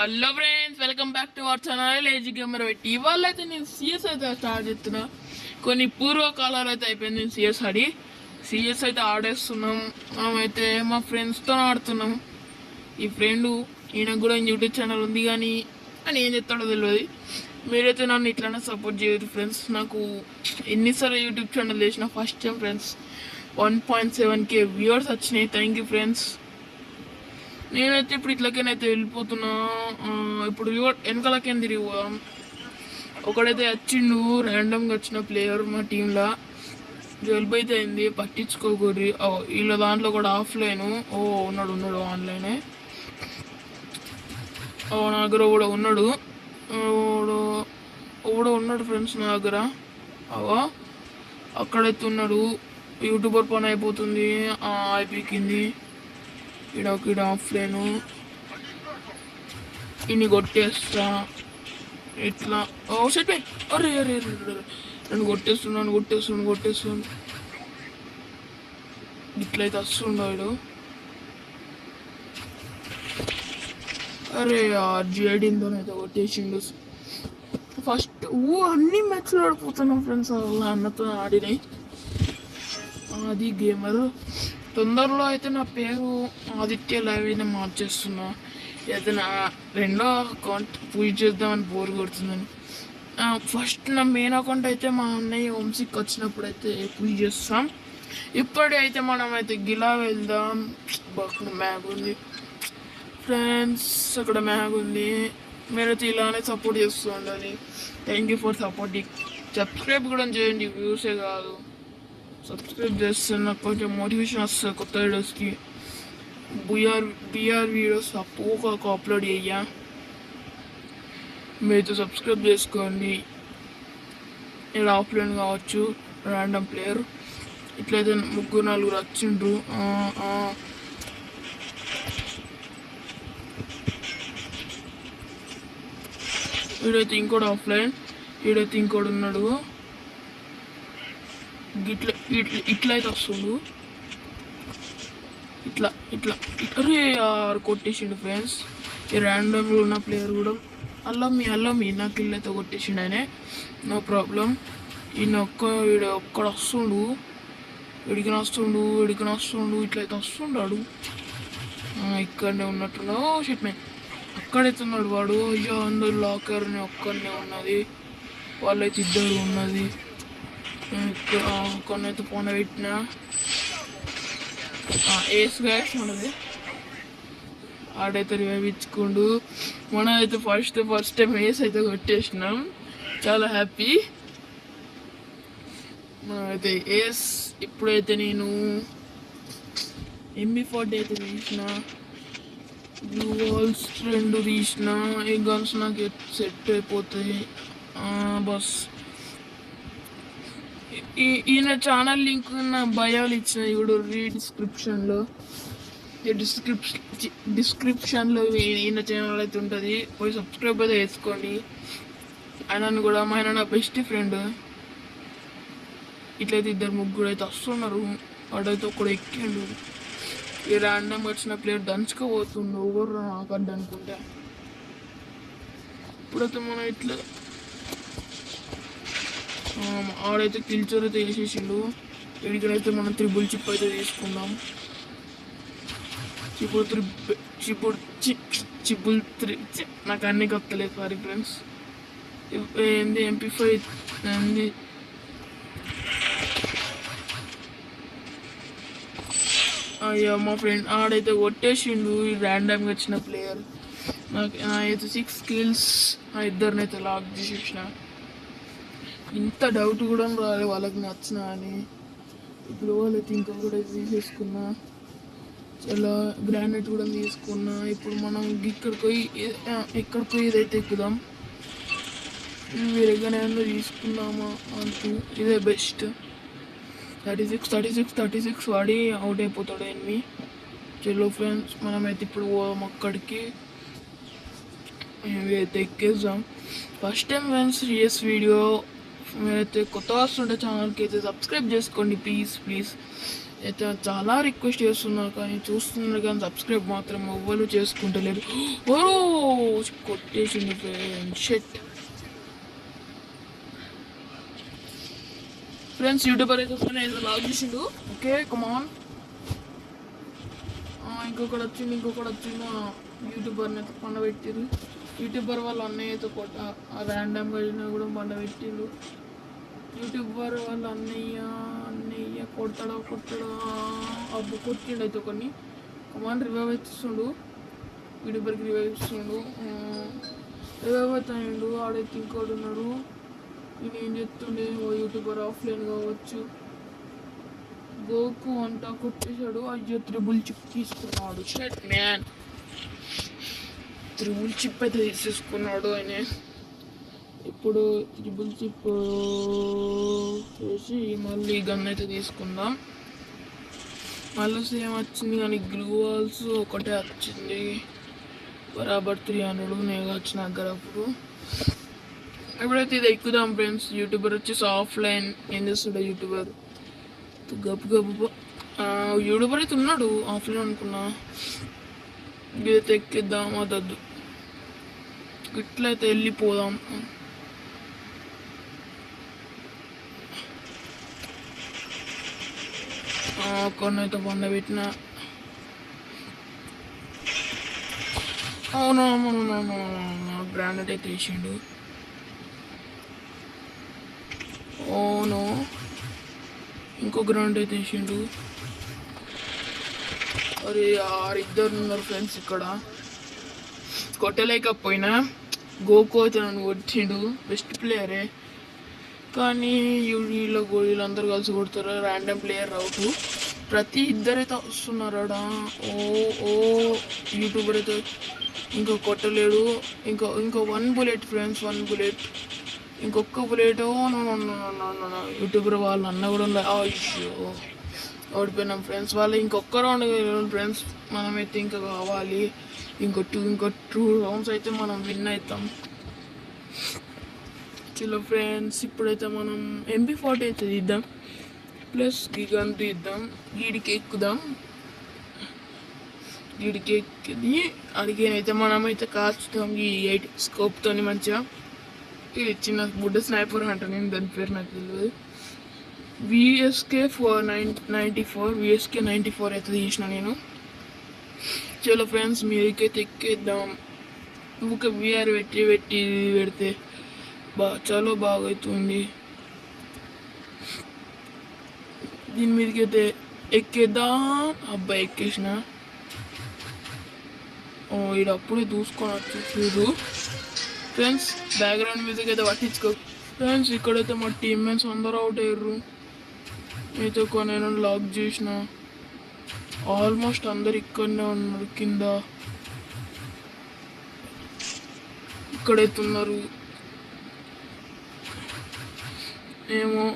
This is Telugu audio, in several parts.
Hello friends, welcome back to our channel AG gamer. ఇవాళ అయితే నేను సిఎస్ అయితే స్టార్ట్ చేస్తున్నా. కొన్ని పూర్వకాలాలు అయితే అయిపోయింది నేను సిఎస్ అయితే ఆడేస్తున్నాం. మనమైతే మా ఫ్రెండ్స్తో ఆడుతున్నాం. ఈ ఫ్రెండ్ ఈయనకు కూడా యూట్యూబ్ ఛానల్ ఉంది, కానీ అని ఏం చెప్తాడో తెలియదు. మీరైతే నన్ను ఇట్లానే సపోర్ట్ చేయదు ఫ్రెండ్స్. నాకు ఎన్నిసార్లు యూట్యూబ్ ఛానల్ చేసిన first time friends 1.7K viewers వచ్చినాయి. Thank you friends. నేనైతే ఇప్పుడు ఇట్లకేనైతే వెళ్ళిపోతున్నా. ఇప్పుడు వెనకాలకేం తిరిగి పోదాం. ఒకడైతే వచ్చిండు, ర్యాండమ్గా వచ్చిన ప్లేయర్ మా టీంలో. జల్బ్ అయితే అయింది, పట్టించుకోకూరి. వీళ్ళ దాంట్లో కూడా ఆఫ్లైను. ఉన్నాడు ఆన్లైనే. నా దగ్గర కూడా ఉన్నాడు ఫ్రెండ్స్. నా దగ్గర అక్కడైతే ఉన్నాడు. యూట్యూబర్ పని అయిపోతుంది, అయిపోయింది. ఈడ ఆఫ్లైను. ఇన్ని కొట్టేస్తా ఇట్లా. సెట్ అరే నన్ను కొట్టేస్తున్నాను. ఇట్లయితే వస్తుండాడు. అరే జేడింతోనైతే కొట్టేసిండు. ఫస్ట్ అన్ని మ్యాచ్లు ఆడిపోతున్నాం ఫ్రెండ్స్. వాళ్ళ అన్నతో ఆడినాయి. అది గేమర్. తొందరలో అయితే నా పేరు ఆదిత్య లైవ్ అయితే మార్చేస్తున్నా. అయితే నా రెండో అకౌంట్ పూజ చేద్దామని బోర్ కొడుతుందని. ఫస్ట్ నా మెయిన్ అకౌంట్ అయితే మా అన్నయ్య హోమ్సిక్ వచ్చినప్పుడు అయితే పూజ చేస్తాం. ఇప్పుడైతే మనం అయితే గిలా వెళ్దాం. మ్యాగ్ ఉంది ఫ్రెండ్స్, అక్కడ మ్యాగ్ ఉంది. మీరైతే ఇలానే సపోర్ట్ చేస్తూ ఉండాలి. Thank you for supporting. Subscribe కూడా చేయండి, వ్యూసే కాదు. సబ్స్క్రైబ్ చేస్తే నాకు కొంచెం మోటివేషన్ వస్తుంది కొత్త వీడియోస్కి. బిఆర్ వీడియోస్ అప్పు అప్లోడ్ అయ్యా. మీరైతే సబ్స్క్రైబ్ చేసుకోండి. ఇక్కడ ఆఫ్లైన్ కావచ్చు, ర్యాండమ్ ప్లేయర్. ఇట్లయితే 3-4 వచ్చిండ్రు. వీడైతే ఇంకోటి ఆఫ్లైన్, వీడైతే ఇంకోటి ఉన్నాడు. ఇట్లా అయితే వస్తుండు. ఇట్లా అరే కొట్టేసిండు ఫ్రెండ్స్. ఈ ర్యాండమ్లో ఉన్న ప్లేయర్ కూడా అల్లమ్మి నాకు ఇల్లు అయితే కొట్టేసిండు ఆయనే. No problem. వీడు ఒక్కడ వస్తుండు, వీడికి వస్తుండు. ఇట్లయితే వస్తుండాడు. ఇక్కడనే ఉన్నట్టున్నా. షిట్ మ్యాన్, అక్కడైతే ఉన్నాడు వాడు. అయ్యో, అందరు లాకర్ని ఒక్కడనే ఉన్నది. వాళ్ళైతే ఇద్దరు ఉన్నది. కొన్నైతే పోన పెట్టిన ఏస్ గ్యాస్ మనది. ఆడైతే రివైవ్ ఇచ్చుకుండు. మనం అయితే ఫస్ట్ టైం ఏస్ అయితే కొట్టేసినాం. చాలా హ్యాపీ. మనమైతే ఏస్. ఇప్పుడైతే నేను MB40 అయితే తీసిన, బ్లూ వాల్స్ 2 తీసిన. ఈ గన్స్ నాకు సెట్ అయిపోతాయి. బస్ ఈయన ఛానల్ లింక్ నా బయోలు ఇచ్చిన ఇప్పుడు డిస్క్రిప్షన్లో ఈయన ఛానల్ అయితే ఉంటుంది. పోయి సబ్స్క్రైబ్ అయితే చేసుకోండి. ఆయనను కూడా ఆయన నా బెస్ట్ ఫ్రెండ్. ఇట్లయితే 2-3 అయితే వస్తున్నారు. వాడైతే ఒకడు ఎక్కిండు. ఈ ర్యాండమ్ వచ్చిన ప్లేయర్ దంచుకోబోతుండు. ఎవరు నాకడ్డు అనుకుంటా. ఇప్పుడైతే మనం ఇట్లా ఆడైతే కిల్చర్ అయితే వేసేసిండు. ఇక్కడైతే మనం 3 చిప్ అయితే తీసుకుందాం. చిబుల్ 3 నాకు అన్ని కొత్తలేదు. Sorry friends. ఏంది MP5 ఏంది. అయ్యో, మా ఫ్రెండ్ ఆడైతే కొట్టేసిండు. ర్యాండమ్గా వచ్చిన ప్లేయర్. నాకైతే 6 kills. ఇద్దరినైతే లాక్ చేసేసిన. ఇంత డౌట్ కూడా రాలేదు వాళ్ళకి నచ్చినా అని. ఇప్పుడు వాళ్ళైతే ఇంకొకటి తీసేసుకున్నా. చాలా గ్రానైట్ కూడా తీసుకున్నా. ఇప్పుడు మనం ఎక్కడికి పోయి ఇదైతే ఎక్కుదాం. వేరేగానే తీసుకున్నామా అంటూ ఇదే బెస్ట్. 36 వాడి అవుట్ అయిపోతాడు ఎనిమి. చలో ఫ్రెండ్స్, మనమైతే ఇప్పుడు పోదాం అక్కడికి. అయితే ఎక్కేద్దాం. First time friends CS video. మీరైతే కొత్త వస్తుంటే ఛానల్కి అయితే సబ్స్క్రైబ్ చేసుకోండి ప్లీజ్. అయితే చాలా రిక్వెస్ట్ చేస్తున్నారు కానీ చూస్తున్నారు కానీ సబ్స్క్రైబ్ మాత్రం ఎవ్వరు చేసుకుంటలేరు. ఓ కొట్టేసింది షెట్ ఫ్రెండ్స్. యూట్యూబర్ అయితే లాగ్ చేసిండు. Okay come on. ఇంకొకటి వచ్చిండు యూట్యూబర్ని అయితే పండబెట్టిరు. యూట్యూబర్ వాళ్ళ అన్నయ్య అయితే ర్యాండమ్గా కూడా పండబెట్టిరు. యూట్యూబర్ వాళ్ళ అన్నయ్య కొడతాడా అబ్బు కొట్టిండు అయితే కొన్ని. కమాన్ రివైవ్ ఇస్తుండు. యూట్యూబర్కి రివైవ్ ఇస్తుండు. రివైవ్ అవుతాయండు. ఆడైతే ఇంకోటి ఉన్నాడు. నేను ఏం చెప్తుండే యూట్యూబర్ ఆఫ్లైన్ కావచ్చు. గోకు అంతా కొట్టేశాడు. అయ్యో త్రిబుల్ చిప్ తీసుకున్నాడు. షట్ మ్యాన్, త్రిబుల్ చిప్ అయితే తీసేసుకున్నాడు ఆయన. ఇప్పుడు త్రిబుల్ చిప్ చేసి మళ్ళీ గన్ అయితే తీసుకుందాం. మళ్ళీ సేమ్ వచ్చింది కానీ గ్లూ వాల్స్ ఒకటే వచ్చింది. బరాబర్ 300 నేను వచ్చిన దగ్గర. అప్పుడు ఎప్పుడైతే ఇది ఎక్కుదాం ఫ్రెండ్స్. యూట్యూబర్ వచ్చేసి ఆఫ్లైన్ ఏం చేస్తాడు యూట్యూబర్ గబ్బు యూట్యూబర్ అయితే ఉన్నాడు ఆఫ్లైన్ అనుకున్నా. ఇదైతే ఎక్కిద్దాం. అదద్దు ఇట్లయితే వెళ్ళిపోదాం. కొన్నైతే పండబెట్టిన. అవును గ్రానైట్ అయితే వేసిండు. అవును ఇంకో గ్రౌండ్ అయితే వేసిండు. అరే ఇద్దరు ఉన్నారు ఫ్రెండ్స్ ఇక్కడ. కొట్టలేకపోయినా గోకు అయితే నన్ను కొట్టిండు. బెస్ట్ ప్లేయరే కానీ వీళ్ళందరూ కలిసి కొడతారు. ర్యాండమ్ ప్లేయర్ అవుతూ ప్రతి ఇద్దరైతే వస్తున్నారాడా. ఓ యూట్యూబర్ అయితే ఇంకా కొట్టలేడు. ఇంకో 1 బుల్లెట్ ఫ్రెండ్స్, 1 బుల్లెట్. ఇంకొక బుల్లెట్. యూట్యూబర్ వాళ్ళ అన్న కూడా అయ్యో ఓడిపోయినాం ఫ్రెండ్స్. వాళ్ళు ఇంకొక రౌండ్ ఫ్రెండ్స్. మనమైతే ఇంకా కావాలి ఇంకో 2 రౌండ్స్ అయితే మనం విన్ అవుతాం. చలో ఫ్రెండ్స్, ఇప్పుడైతే మనం MP40 అయితే తీద్దాం. ప్లస్ గన్ తీద్దాం. గీడికి ఎక్కుదాం. గీడికి ఎక్కిది అడిగేనైతే మనమైతే కాల్చుతాం ఈ 8 స్కోప్తో మంచిగా. ఇది చిన్న బుడ్డ స్నైపర్ అంట, నేను దాని పేరు నాకు తెలియదు. VSK 94 VSK 94 అయితే తీసిన నేను. చలో ఫ్రెండ్స్, మీకైతే ఎక్కేద్దాం. ఒక VR పెడితే చాలా బాగా అవుతుంది. దీని మీదకైతే ఎక్కేద్దాం. అబ్బాయి ఎక్కేసిన. ఇది అప్పుడే దూసుకొని వచ్చేసారు ఫ్రెండ్స్. బ్యాక్గ్రౌండ్ మ్యూజిక్ అయితే పట్టించుకో ఫ్రెండ్స్. ఇక్కడైతే మా టీమ్మేట్స్ అందరూ అవుట్ అయ్యారు. అయితే నేను లాక్ చేసిన. ఆల్మోస్ట్ అందరు ఇక్కడనే ఉన్నారు. కింద ఇక్కడైతే ఉన్నారు ఏమో.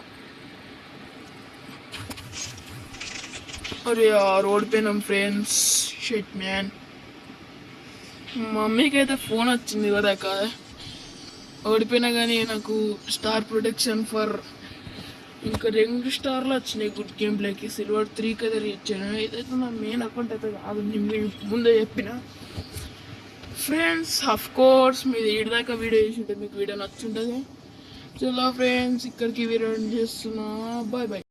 అరే ఓడిపోయినాం ఫ్రెండ్స్. Shit man. మమ్మీకి అయితే ఫోన్ వచ్చింది కదా. ఓడిపోయినా కానీ నాకు స్టార్ ప్రొటెక్షన్ ఫర్ ఇంకా 2 స్టార్లు వచ్చినాయి గుడ్ గేమ్ ప్లేకి. సిల్వర్ 3 కదా రీచ్ అయినా. ఇదైతే నా మెయిన్ అకౌంట్ అయితే కాదు, నేను ముందే చెప్పిన ఫ్రెండ్స్. ఆఫ్ కోర్స్ మీరు ఏడుదాకా వీడియో చేసి ఉంటే మీకు వీడియో నచ్చుంటుంది. చలో ఫ్రెండ్స్, ఇక్కడికి వీడియో చేస్తున్నా. Bye bye.